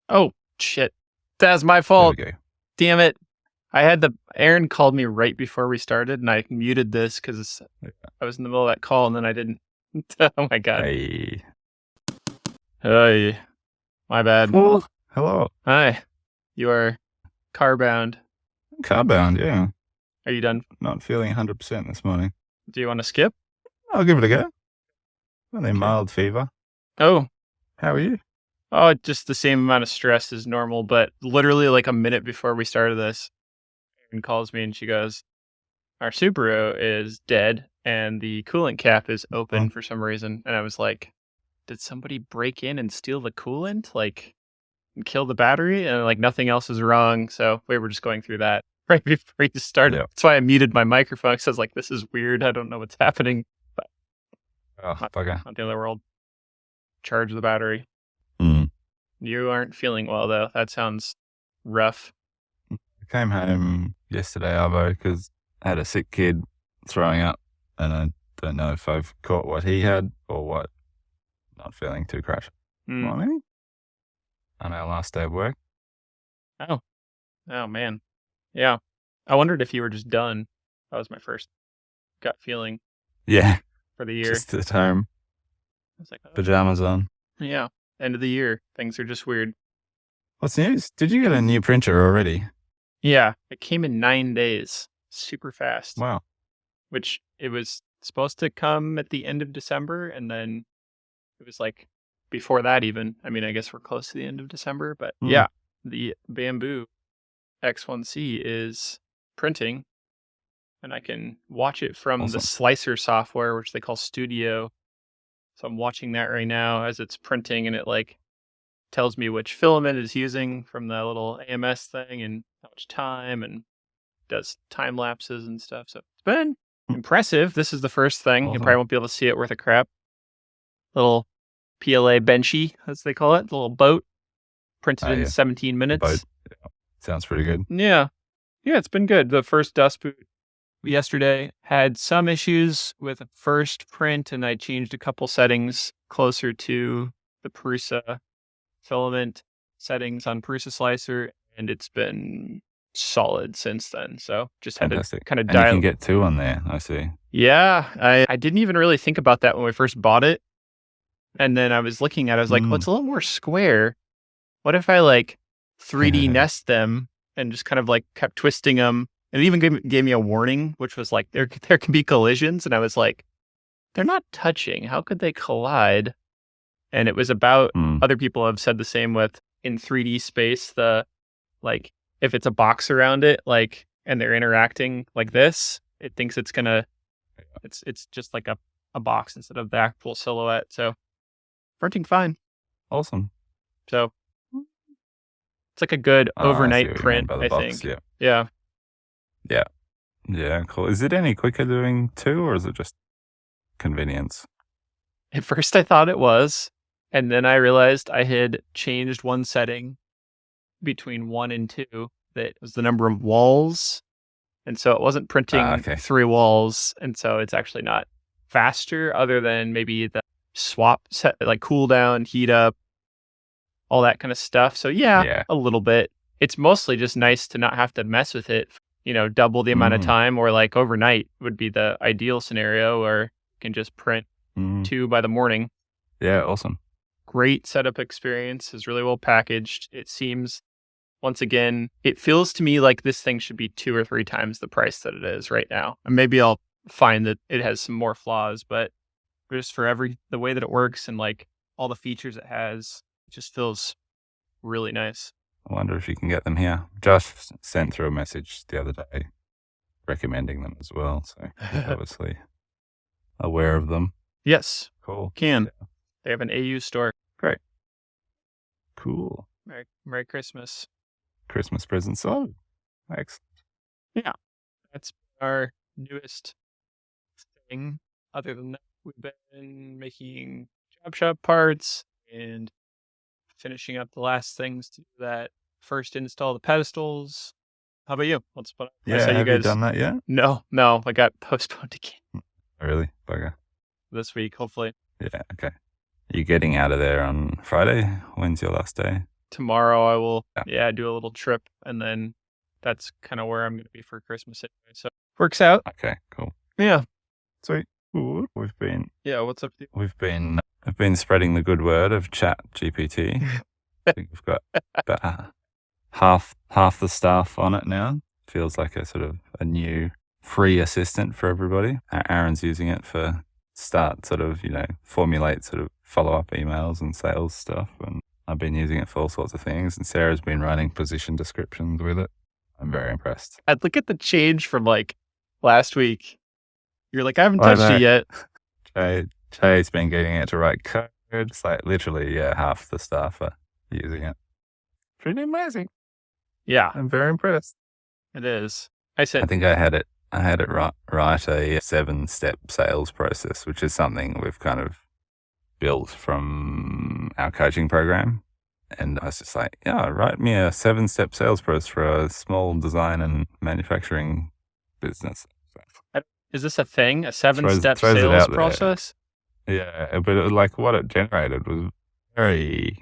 Oh, shit. That's my There we fault. go. Damn it. Aaron called me right before we started and I muted this because I was in the middle of that call and then I didn't. Oh my God. Hey. Hey, my bad. Oh, hello. Hi. You are car bound. Carbound, yeah. Are you done? Not feeling 100% this morning. Do you want to skip? I'll give it a go. Only Okay. mild fever. Oh, How are you? just the same amount of stress as normal, but literally like a minute before we started this, Erin calls me and she goes, our Subaru is dead and the coolant cap is Oh, open for some reason. And I was like, did somebody break in and steal the coolant? Like, and kill the battery? And like nothing else is wrong. So we were just going through that right before you started. yeah. That's why I muted my microphone because I was like, this is weird. I don't know what's happening. But Oh, not, bugger. not the other world. Charge the battery. Mm. You aren't feeling well though. That sounds rough. I came home yesterday, Arvo, because I had a sick kid throwing up, and I don't know if I've caught what he had or what. Not feeling too crash. Mm. Morning. On our last day of work. Oh man. Yeah. I wondered if you were just done. That was my first gut feeling Yeah, for the year. just at home. I was like, oh, Pajamas on. yeah. End of the year. Things are just weird. What's news? Did you get a new printer already? Yeah. It came in 9 days. Super fast. Wow. Which it was supposed to come at the end of December. And then it was like before that even. I mean, I guess we're close to the end of December. But yeah, the Bamboo X1C is printing. And I can watch it from the Awesome. slicer software, which they call Studio. So I'm watching that right now as it's printing and it like tells me which filament it's using from the little AMS thing and how much time and does time lapses and stuff. So it's been impressive. This is the first thing. You probably Awesome. won't be able to see it worth a crap. Little PLA benchy, as they call it, the little boat printed in Yeah. 17 The boat. minutes. Yeah. Sounds pretty good. Yeah. Yeah, it's been good. The first dust boot yesterday had some issues with the first print, and I changed a couple settings closer to the Prusa filament settings on Prusa Slicer, and it's been solid since then. So just had to Fantastic. kind of And you can dial. get two on there, I see. Yeah, I didn't even really think about that when we first bought it. And then I was looking at it, I was like, well, it's a little more square. What if I like 3D nest them and just kind of like kept twisting them? And it even gave me a warning, which was like, there can be collisions. And I was like, they're not touching. How could they collide? And it was about, other people have said the same with in 3D space, the like, if it's a box around it, like, and they're interacting like this, it thinks it's gonna, it's just like a box instead of the actual silhouette. So printing fine. Awesome. So it's like a good I see overnight what you mean print, by the I box. think. Yeah. Yeah. Yeah. Yeah, cool. Is it any quicker doing two, or is it just convenience? At first I thought it was, and then I realized I had changed one setting between 1 and 2 that was the number of walls. And so it wasn't printing Okay. 3 walls, and so it's actually not faster other than maybe the swap set, like cool down, heat up, all that kind of stuff. So yeah, a little bit. It's mostly just nice to not have to mess with it, double the amount of time, or like overnight would be the ideal scenario, or you can just print 2 by the morning. Yeah, awesome. Great setup experience, is really well packaged. It seems, once again, it feels to me like this thing should be 2 or 3 times the price that it is right now. And maybe I'll find that it has some more flaws, but just for the way that it works and like all the features it has, it just feels really nice. I wonder if you can get them here. Josh sent through a message the other day recommending them as well. So he's obviously aware of them. Yes. Cool. Can. Yeah. They have an AU store. Great. Cool. Merry Christmas. Christmas presents. Oh, excellent. Yeah. That's our newest thing. Other than that, we've been making job shop parts and finishing up the last things to do that first install the pedestals. How about you? Yeah, have you done that yet? No, I got postponed again. Really? Bugger. This week, hopefully. Yeah, okay. Are you getting out of there on Friday? When's your last day? tomorrow I will, Yeah. do a little trip, and then that's kind of where I'm going to be for Christmas anyway. So works out. Okay, cool. Yeah. Sweet. Ooh, We've been Yeah. What's up with I've been spreading the good word of ChatGPT. you? I think we've got about half the staff on it now. Feels like a sort of a new free assistant for everybody. Aaron's using it for start sort of, formulate sort of follow-up emails and sales stuff. And I've been using it for all sorts of things. And Sarah's been writing position descriptions with it. I'm very impressed. I'd look at the change from like last week. You're like, I haven't I touched it know. yet. Jay's been getting it to write code. It's like literally, half the staff are using it. Pretty amazing. Yeah, I'm very impressed. it is. I think I had it write a 7-step sales process, which is something we've kind of built from our coaching program. And I was just like, write me a 7-step sales process for a small design and manufacturing business. Is this a thing? A 7-step throws it sales out there. process? Yeah, but it was like what it generated was very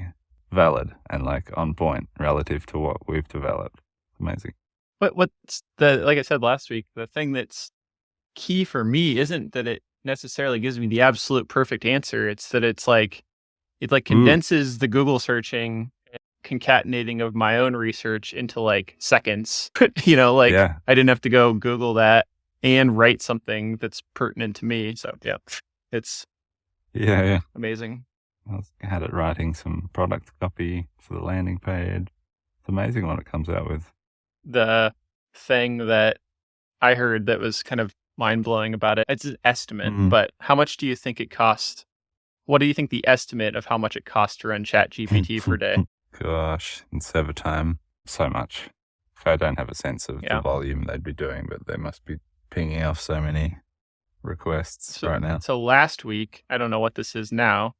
valid and like on point relative to what we've developed. Amazing. What's like I said last week, the thing that's key for me isn't that it necessarily gives me the absolute perfect answer. It's that it condenses the Google searching, concatenating of my own research into like seconds. I didn't have to go Google that and write something that's pertinent to me. So yeah, it's amazing. I had it writing some product copy for the landing page. It's amazing what it comes out with. The thing that I heard that was kind of mind-blowing about it, it's an estimate, but how much do you think it costs? What do you think the estimate of how much it costs to run ChatGPT per day? Gosh, in server time, so much. I don't have a sense of the volume they'd be doing, but they must be pinging off so many requests right now. So last week, I don't know what this is now.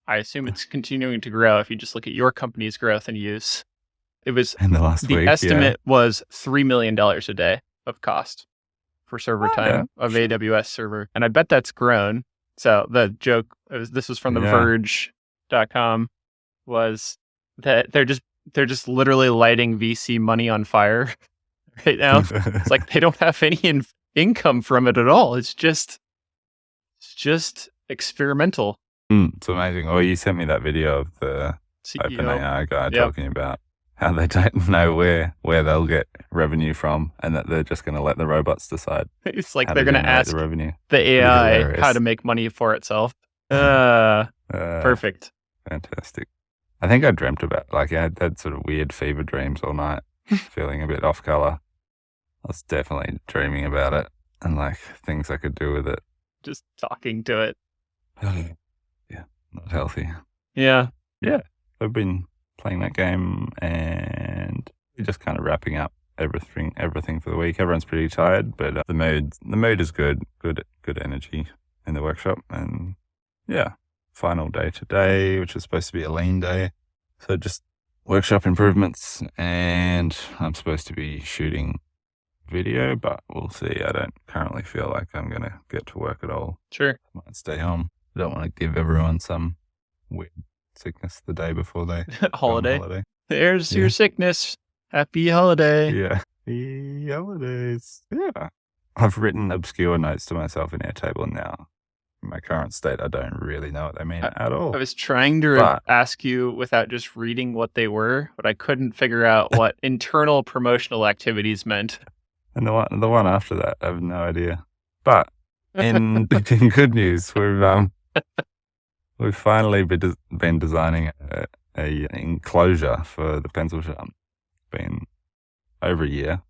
I assume it's continuing to grow if you just look at your company's growth and use. It was in the last week. The estimate was $3 million a day of cost for server time of AWS server. And I bet that's grown. So the joke, this was from the verge.com, was that they're just literally lighting VC money on fire right now. It's like they don't have any income from it at all. It's just experimental. It's amazing. Oh, you sent me that video of the OpenAI guy talking about how they don't know where they'll get revenue from, and that they're just going to let the robots decide. It's like they're going to ask the AI how to make money for itself. Perfect. Fantastic. I think I dreamt about, I had sort of weird fever dreams all night, feeling a bit off color. I was definitely dreaming about it and things I could do with it. Just talking to it. Yeah, not healthy. Yeah. Yeah. I've been playing that game and just kind of wrapping up everything for the week. Everyone's pretty tired, but the mood is good energy in the workshop. And final day today, which is supposed to be a lean day. So just workshop improvements, and I'm supposed to be shooting video, but we'll see. I don't currently feel like I'm going to get to work at all. Sure. Might stay home. I don't want to give everyone some weird sickness the day before they holiday. There's your sickness. Happy holiday. Yeah. Happy holidays. Yeah. I've written obscure notes to myself in Airtable now. In my current state, I don't really know what they mean at all. I was trying to ask you without just reading what they were, but I couldn't figure out what internal promotional activities meant. And the one after that, I have no idea. But in good news, we've finally been designing a enclosure for the pencil shop. It's been over a year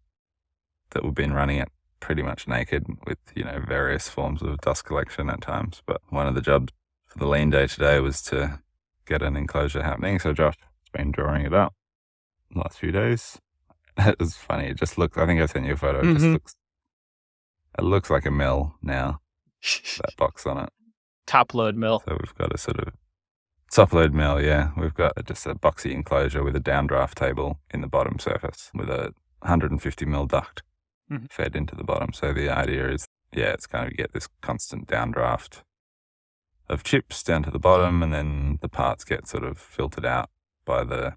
that we've been running it pretty much naked with, various forms of dust collection at times. But one of the jobs for the lean day today was to get an enclosure happening. So Josh has been drawing it up the last few days. It was funny. It just looks, I think I sent you a photo. It looks like a mill now, that box on it. Top load mill. So we've got a sort of top load mill, yeah. We've got just a boxy enclosure with a downdraft table in the bottom surface with a 150 mil duct fed into the bottom. So the idea is, it's going to get this constant downdraft of chips down to the bottom, and then the parts get sort of filtered out by the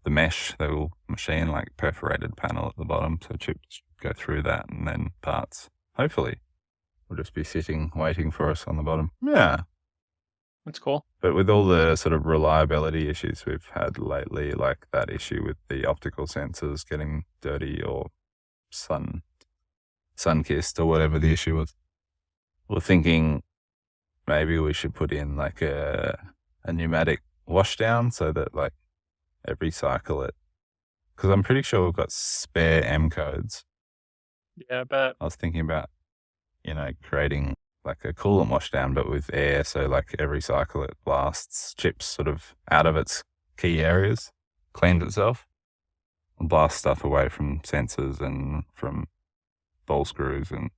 the mesh, they will machine like perforated panel at the bottom, so chips go through that, and then parts, hopefully, will just be sitting waiting for us on the bottom. Yeah. That's cool. But with all the sort of reliability issues we've had lately, like that issue with the optical sensors getting dirty or sun-kissed or whatever the issue was, we're thinking maybe we should put in like a pneumatic washdown so that like every cycle because I'm pretty sure we've got spare M codes. Yeah, I bet. I was thinking about, creating like a coolant washdown, but with air. So like every cycle it blasts chips sort of out of its key areas, cleans itself, and blasts stuff away from sensors and from ball screws. And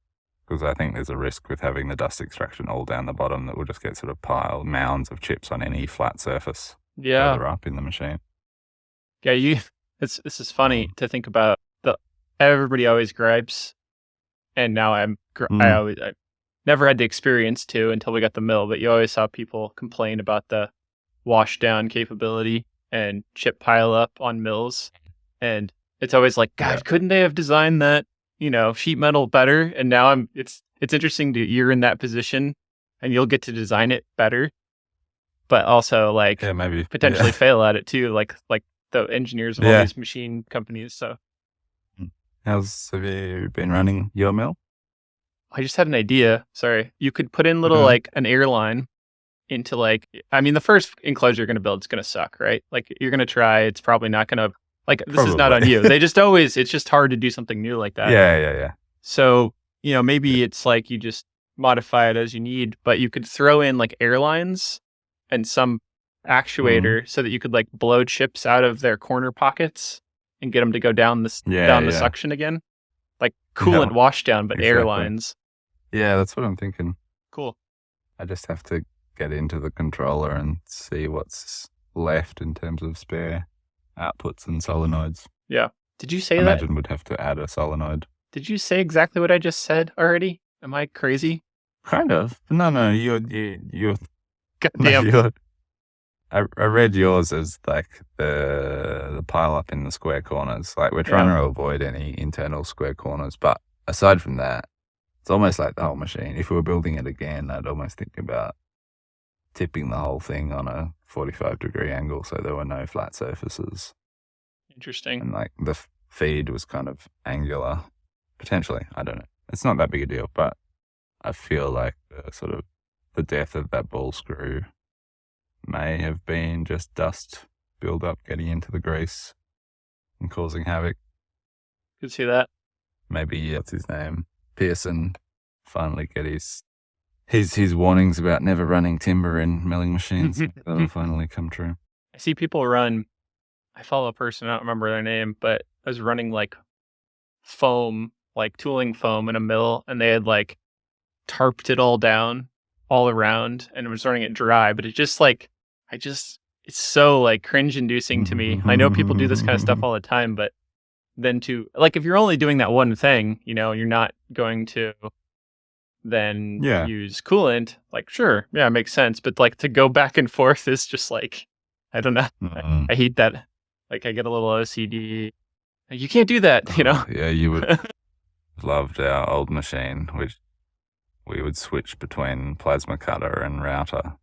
because I think there's a risk with having the dust extraction all down the bottom that we'll just get sort of mounds of chips on any flat surface further up in the machine. Yeah, this is funny to think about. Everybody always gripes, and now I never had the experience to until we got the mill, but you always saw people complain about the wash down capability and chip pile up on mills. And it's always like, God, couldn't they have designed that, sheet metal better? And now it's interesting you're in that position and you'll get to design it better, but also like maybe potentially fail at it too. Like the engineers of all these machine companies. So have you been running your mill? I just had an idea. Sorry. You could put in little like an airline into the first enclosure you're going to build is going to suck, right? Like you're going to try, it's probably not going to this is not on you. It's just hard to do something new like that. Yeah. So, maybe it's like you just modify it as you need, but you could throw in like airlines and some actuator so that you could like blow chips out of their corner pockets and get them to go down the suction again. Like coolant washdown, but airlines. Yeah, that's what I'm thinking. Cool. I just have to get into the controller and see what's left in terms of spare outputs and solenoids. Yeah. Did you say Imagine we'd have to add a solenoid. Did you say exactly what I just said already? Am I crazy? Kind of. No, you're goddamn. I read yours as like the pile up in the square corners. Like we're trying to avoid any internal square corners. But aside from that, it's almost like the whole machine. If we were building it again, I'd almost think about tipping the whole thing on a 45-degree angle so there were no flat surfaces. Interesting. And like the feed was kind of angular. Potentially. I don't know. It's not that big a deal, but I feel like the death of that ball screw may have been just dust build up getting into the grease and causing havoc. Could see that. Maybe what's his name? Pearson finally get his warnings about never running timber in milling machines. That'll finally come true. I see people I follow a person, I don't remember their name, but I was running like foam, like tooling foam in a mill, and they had like tarped it all down all around and was running it dry, but it just like, it's so like cringe inducing to me. I know people do this kind of stuff all the time, but then if you're only doing that one thing, you're not going to then use coolant. Like, sure. Yeah, it makes sense. But like to go back and forth is just like, I don't know. I hate that. Like I get a little OCD. Like, you can't do that, Yeah, you would loved our old machine, which we would switch between plasma cutter and router.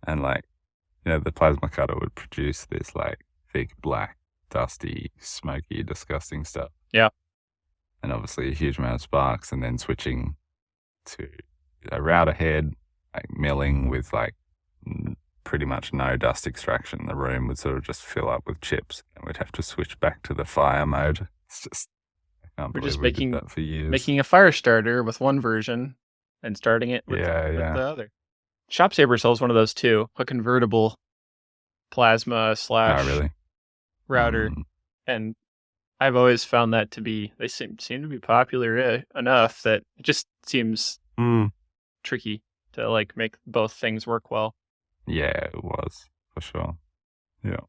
And the plasma cutter would produce this like thick, black, dusty, smoky, disgusting stuff. Yeah. And obviously a huge amount of sparks, and then switching to a router head, like milling with like pretty much no dust extraction. The room would sort of just fill up with chips, and we'd have to switch back to the fire mode. It's just, I can't believe we did that for years. Making a fire starter with one version and starting it with the other. Shop Saber sells one of those too, a convertible plasma / router. And I've always found that to be, they seem to be popular enough that it just seems tricky to like make both things work well. Yeah, it was, for sure. Yeah.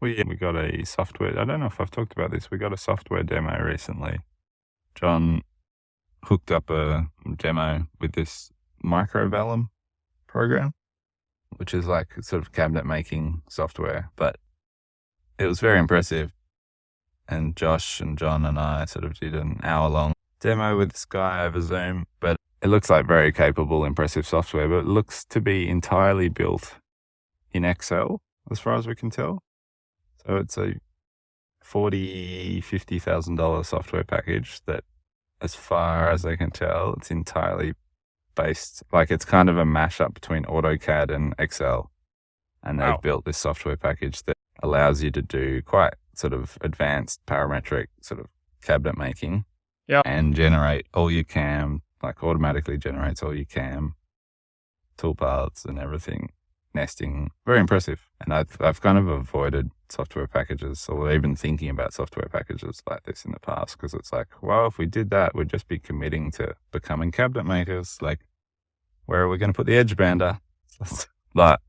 We got a software, I don't know if I've talked about this, we got a software demo recently. John hooked up a demo with this microvellum program, which is like sort of cabinet making software, but it was very impressive. And Josh and John and I sort of did an hour-long demo with this guy over Zoom, but it looks like very capable, impressive software, but it looks to be entirely built in Excel, as far as we can tell. So it's a $50,000 software package that, as far as I can tell, it's entirely based, like it's kind of a mashup between AutoCAD and Excel. And they've Wow. built this software package that allows you to do quite sort of advanced parametric sort of cabinet making. Yeah. And generate all your CAM, like automatically generates all your CAM toolpaths and everything, nesting. Very impressive. And I've kind of avoided software packages, or even thinking about software packages like this in the past, because it's like, well, if we did that, we'd just be committing to becoming cabinet makers. Like, where are we going to put the edge bander? But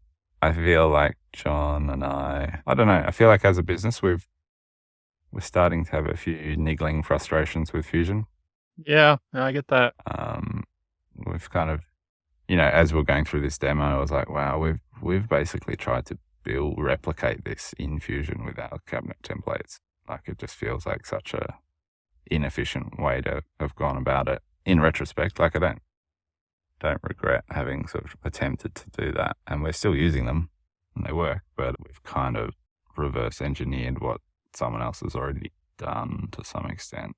I feel like John and I don't know, I feel like as a business, we're starting to have a few niggling frustrations with Fusion. Yeah, I get that. We've kind of, as we're going through this demo, I was like, wow, we've basically tried to replicate this in Fusion with our cabinet templates. Like, it just feels like such a inefficient way to have gone about it. In retrospect, like, I don't regret having sort of attempted to do that, and we're still using them and they work, but we've kind of reverse engineered what someone else has already done to some extent.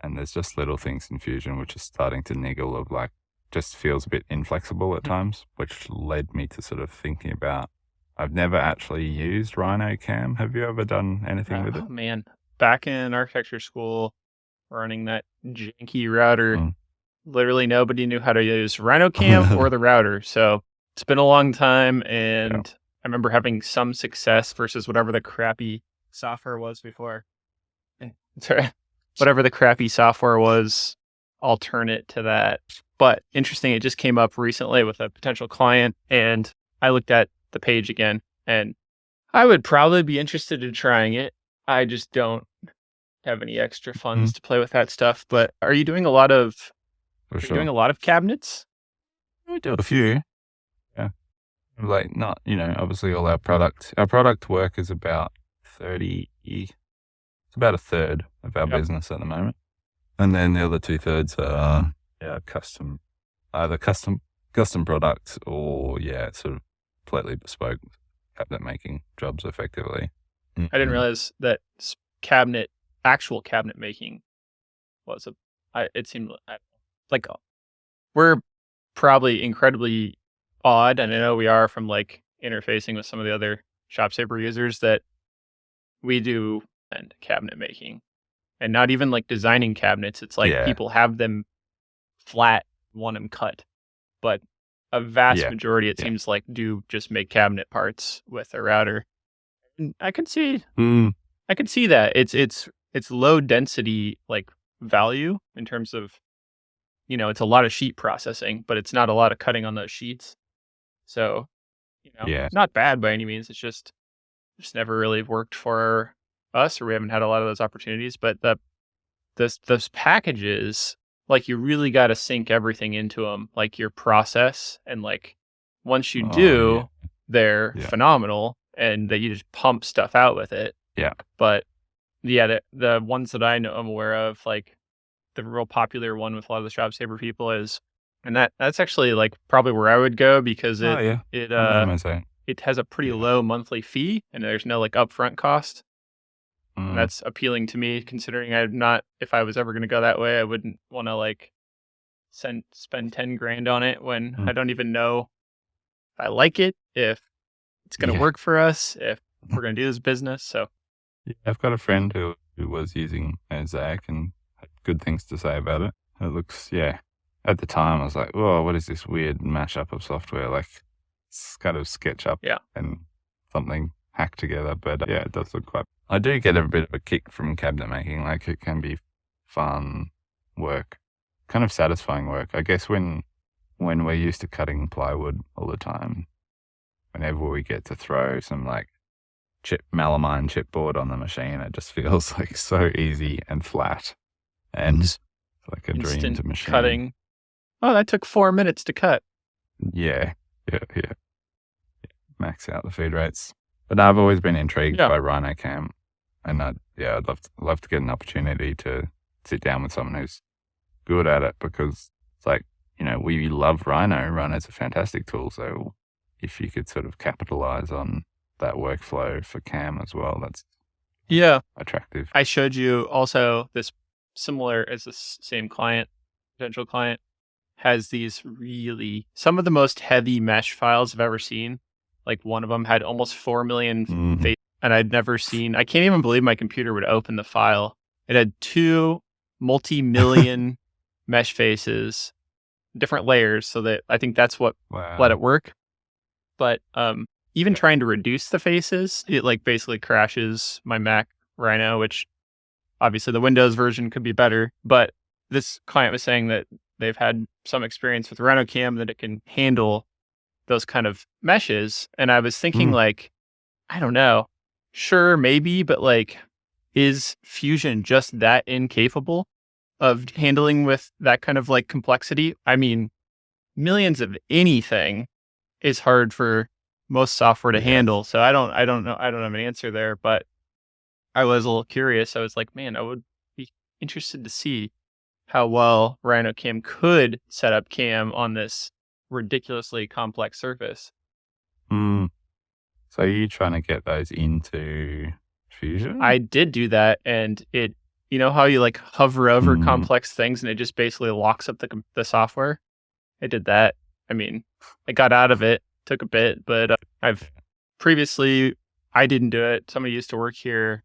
And there's just little things in Fusion which is starting to niggle of, like, just feels a bit inflexible at times, which led me to sort of thinking about, I've never actually used Rhino Cam. Have you ever done anything with it? Oh man, back in architecture school, running that janky router, literally nobody knew how to use RhinoCam or the router. So it's been a long time, and I remember having some success versus whatever the crappy software was before. Sorry, whatever the crappy software was, alternate to that. But interesting, it just came up recently with a potential client, and I looked at the page again, and I would probably be interested in trying it. I just don't have any extra funds to play with that stuff. But are you doing a lot of you doing a lot of cabinets? We do a few. Yeah. Like, not, obviously all our product work is about 30, it's about a third of our business at the moment. And then the other 2/3 are either custom products or, sort of completely bespoke cabinet making jobs effectively. I didn't realize that actual cabinet making was it seemed like we're probably incredibly odd, and I know we are from like interfacing with some of the other ShopSaver users, that we do and cabinet making, and not even like designing cabinets. It's like people have them flat, want them cut, but a vast majority, it seems like, do just make cabinet parts with a router. And I could see that it's low density, like, value in terms of, it's a lot of sheet processing, but it's not a lot of cutting on those sheets. So, not bad by any means. It's just never really worked for us, or we haven't had a lot of those opportunities. But those packages, like, you really got to sync everything into them, like your process, and like once you do, they're phenomenal, and that you just pump stuff out with it. Yeah. But the ones that I'm aware of, like the real popular one with a lot of the ShopSaver people is, and that's actually like probably where I would go, because it has a pretty low monthly fee, and there's no like upfront cost. And that's appealing to me, considering if I was ever going to go that way, I wouldn't want to like spend 10 grand on it when I don't even know if I like it, if it's going to work for us, if we're going to do this business. So I've got a friend who was using Zach and had good things to say about it. It looks, at the time I was like, whoa, what is this weird mashup of software? Like, it's kind of SketchUp and something hacked together. But it does look quite, I do get a bit of a kick from cabinet making. Like, it can be fun work, kind of satisfying work. I guess when we're used to cutting plywood all the time, whenever we get to throw some like melamine chipboard on the machine, it just feels like so easy and flat, and it's like a dream to machine. Cutting. Oh, that took 4 minutes to cut. Yeah. Max out the feed rates. But I've always been intrigued Yeah. by RhinoCam, and I'd love to get an opportunity to sit down with someone who's good at it, because it's like, we love Rhino. Rhino's a fantastic tool. So if you could sort of capitalize on that workflow for Cam as well, that's Yeah. attractive. I showed you also this similar as this same client, potential client, has these some of the most heavy mesh files I've ever seen. Like one of them had almost 4 million Mhm. and I'd never seen, I can't even believe my computer would open the file. It had 2 multi-million mesh faces, different layers, so that I think that's what let Wow. it work. But even trying to reduce the faces, it like basically crashes my Mac Rhino, which obviously the Windows version could be better. But this client was saying that they've had some experience with RhinoCam, that it can handle those kind of meshes. And I was thinking, Mm. like, I don't know. Sure, maybe, but like, is Fusion just that incapable of handling with that kind of like complexity? I mean, millions of anything is hard for most software to Yeah. handle. So I don't know. I don't have an answer there, but I was a little curious. I was like, man, I would be interested to see how well RhinoCam could set up Cam on this ridiculously complex surface. Mm. So you're trying to get those into Fusion? I did do that, and you know how you like hover over Mm. complex things and it just basically locks up the software? I did that. I mean, I got out of it, took a bit, but I've previously, I didn't do it. Somebody used to work here,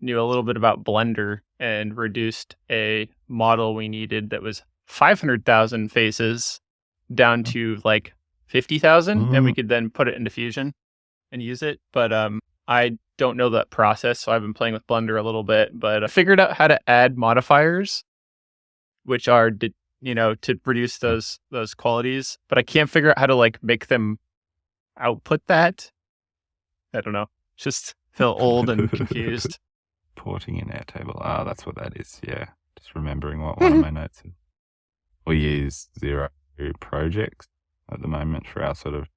knew a little bit about Blender, and reduced a model we needed that was 500,000 faces down to like 50,000, and we Mm. could then put it into Fusion and use it. But I don't know that process, so I've been playing with Blender a little bit. But I figured out how to add modifiers, which are to produce those qualities. But I can't figure out how to like make them output that. I don't know. Just feel old and confused. Porting in Airtable. Ah, that's what that is. Yeah. Just remembering what one of my notes is. We use Zero projects at the moment for our sort of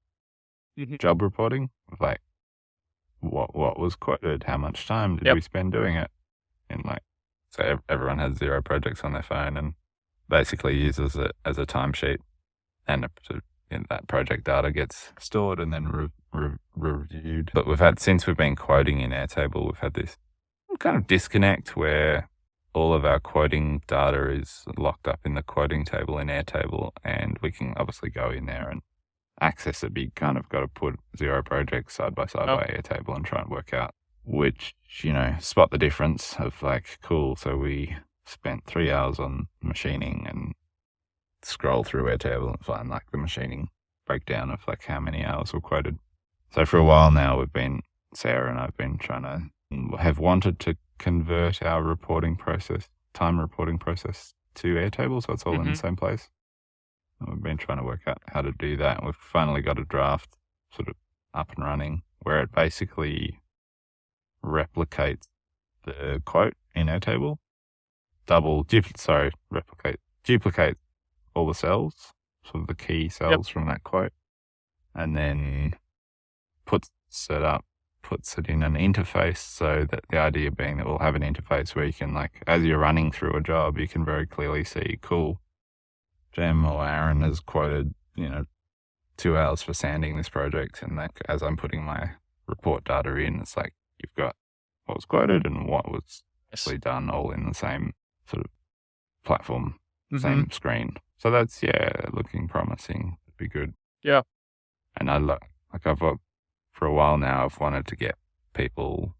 Mhm. job reporting. Like what was quoted, how much time did Yep. we spend doing it? And like, so everyone has Zero projects on their phone and basically uses it as a timesheet, and that project data gets stored and then reviewed. But since we've been quoting in Airtable, we've had this kind of disconnect where all of our quoting data is locked up in the quoting table in Airtable, and we can obviously go in there and access it. But you kind of got to put Zero projects side by side Oh, by Airtable and try and work out which, spot the difference of like, cool, so we spent 3 hours on machining, and scroll through Airtable and find like the machining breakdown of like how many hours were quoted. So for a while now, Sarah and I've been have wanted to convert our time reporting process to Airtable, so it's all in the hmm same place. And we've been trying to work out how to do that. And we've finally got a draft sort of up and running where it basically replicates the quote in Airtable, duplicate all the cells, sort of the key Yep. cells from that quote, and then puts it in an interface, so that the idea being that we'll have an interface where you can, like, as you're running through a job, you can very clearly see, cool, Jem or Aaron has quoted, 2 hours for sanding this project, and like as I'm putting my report data in, it's like you've got what was quoted and what was Yes. actually done all in the same sort of platform, hmm same screen. So that's, looking promising. It'd be good. Yeah. And for a while now, I've wanted to get people,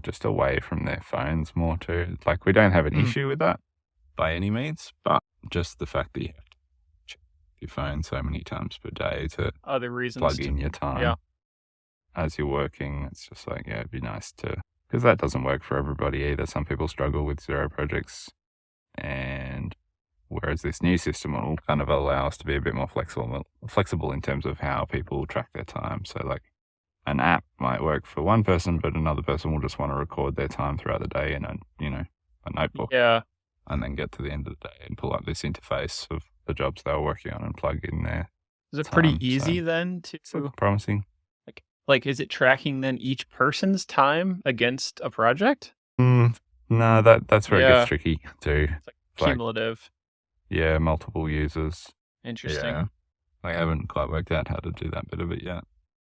just away from their phones more too. Like, we don't have an Mm. issue with that by any means, but just the fact that you have to check your phone so many times per day to Other reasons plug to, in your time yeah. as you're working, it's just like, it'd be nice to, because that doesn't work for everybody either. Some people struggle with Zero projects, and whereas this new system will kind of allow us to be a bit more flexible in terms of how people track their time. So like, an app might work for one person, but another person will just want to record their time throughout the day in a notebook, Yeah. and then get to the end of the day and pull up this interface of the jobs they were working on and plug in their Is it time. pretty easy So then it's to looking promising. like Like, is it tracking then each person's time against a project? No, that's where it Yeah. gets tricky too. It's like Like, cumulative. yeah, multiple users. Interesting. Yeah. I haven't quite worked out how to do that bit of it yet.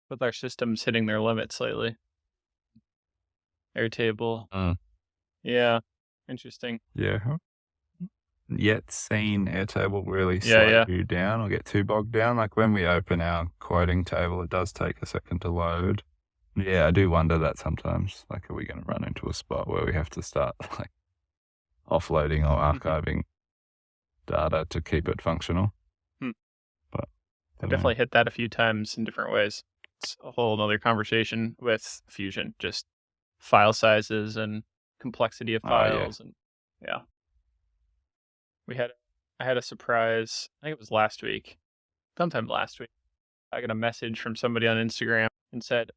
With our systems hitting their limits lately. Airtable. Yeah. Interesting. Yeah. Yet seen Airtable really Yeah. slow you down or get too bogged down. Like when we open our quoting table, it does take a second to load. Yeah, I do wonder that sometimes. Like, are we going to run into a spot where we have to start like offloading or archiving data to keep it functional? But I've definitely hit that a few times in different ways. It's a whole other conversation with Fusion, just file sizes and complexity of files. And yeah. I had a surprise, I think it was sometime last week. I got a message from somebody on Instagram and said,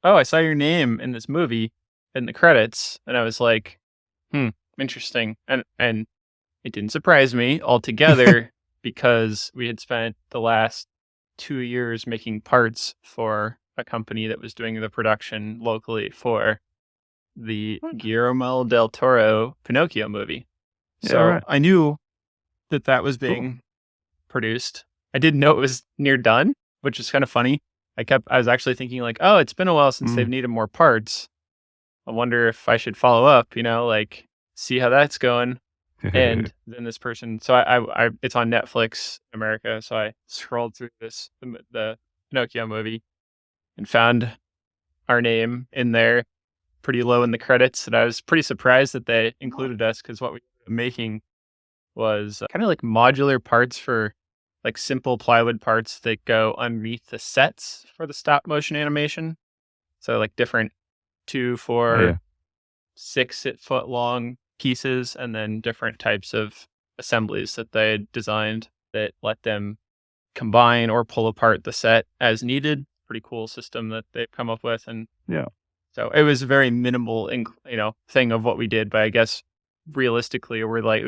"Oh, I saw your name in this movie in the credits." And I was like, interesting. And it didn't surprise me altogether because we had spent the last 2 years making parts for a company that was doing the production locally for the Guillermo del Toro Pinocchio movie. So I knew that was being produced. I didn't know it was near done, which is kind of funny. I was actually thinking like, oh, it's been a while since they've needed more parts. I wonder if I should follow up, like see how that's going. And then this person, so I it's on Netflix America. So I scrolled through the Pinocchio movie and found our name in there pretty low in the credits. And I was pretty surprised that they included us because what we were making was kind of like modular parts for like simple plywood parts that go underneath the sets for the stop motion animation. So like different 2, 4, 6 foot long pieces, and then different types of assemblies that they had designed that let them combine or pull apart the set as needed. Pretty cool system that they've come up with. And so it was a very minimal, thing of what we did, but I guess realistically, we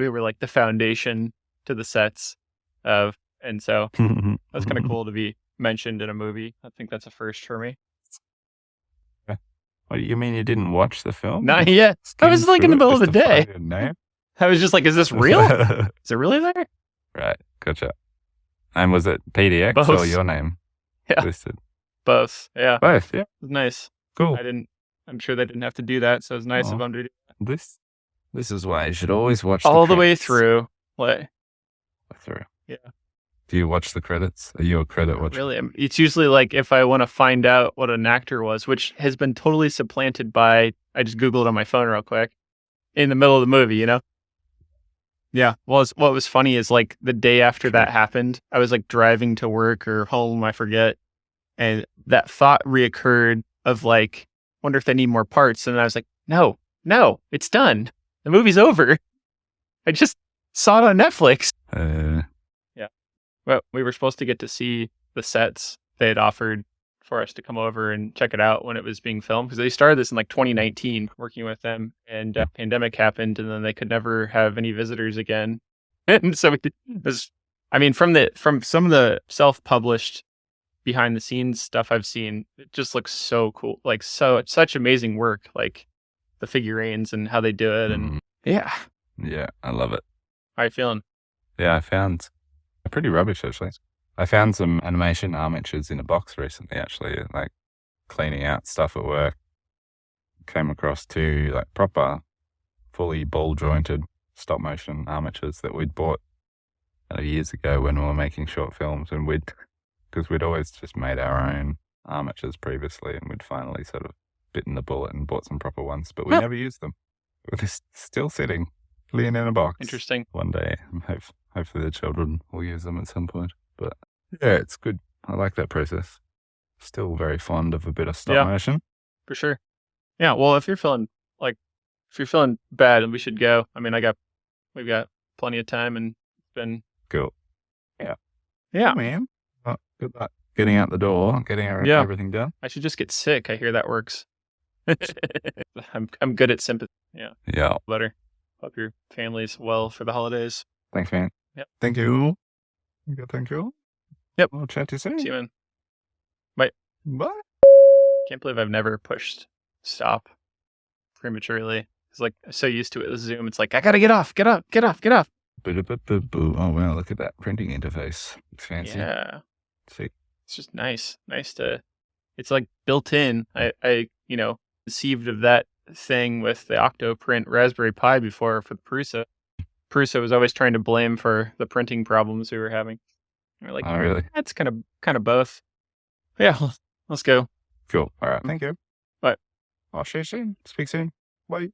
were like the foundation to the sets of, and so that's kind of cool to be mentioned in a movie. I think that's a first for me. What do you mean you didn't watch the film? Not yet. I was like in the middle of the day. I was just like, is this real? Is it really there? Right. Gotcha. And was it PDX Both. or your name listed? Both. Yeah. Both. Yeah. It was nice. Cool. I'm sure they didn't have to do that. So it was nice of them to do that. This is why you should always watch all the way through. What? Through. Yeah. Do you watch the credits? Are you a credit watcher? Really? It's usually like if I want to find out what an actor was, which has been totally supplanted by, I just Googled on my phone real quick in the middle of the movie, Yeah. Well, what was funny is like the day after that happened, I was like driving to work or home, I forget. And that thought reoccurred of like, wonder if they need more parts. And I was like, no, it's done. The movie's over. I just saw it on Netflix. Yeah. Well, we were supposed to get to see the sets they had offered for us to come over and check it out when it was being filmed, because they started this in like 2019 working with them, and pandemic happened, and then they could never have any visitors again. And so it was, from some of the self-published behind the scenes stuff I've seen, it just looks so cool. Like such amazing work, like the figurines and how they do it. And yeah, I love it. How are you feeling? Yeah, I found pretty rubbish actually. I found some animation armatures in a box recently, actually, like cleaning out stuff at work. Came across 2 like proper, fully ball jointed stop motion armatures that we'd bought years ago when we were making short films, and because we'd always just made our own armatures previously, and we'd finally sort of bitten the bullet and bought some proper ones, but we never used them. They're still sitting, laying in a box. Interesting. One day, hopefully the children will use them at some point. But yeah, it's good. I like that process. Still very fond of a bit of stop motion. For sure. Yeah. Well, if you're feeling bad, we should go. We've got plenty of time, and it's been cool. Yeah. Yeah, man. Well, good luck getting out the door, getting everything done. I should just get sick. I hear that works. I'm good at sympathy. Yeah. Yeah. Better. Hope your family's well for the holidays. Thanks, man. Yep. Thank you. Thank you. Yep. I'll chat to you soon. See you, man. Bye. Bye. Can't believe I've never pushed stop prematurely. It's like I'm so used to it with Zoom. It's like I gotta get off, get up, get off, get off. Oh wow, look at that printing interface. It's fancy. Yeah, See. it's just nice. Nice to. It's like built in. I conceived of that thing with the Octoprint Raspberry Pi before for the Prusa. Prusa was always trying to blame for the printing problems we were having. We're like, Oh really? that's kind of both. Yeah, let's go. Cool. All right. Thank you. Bye. I'll see you soon. Speak soon. Bye.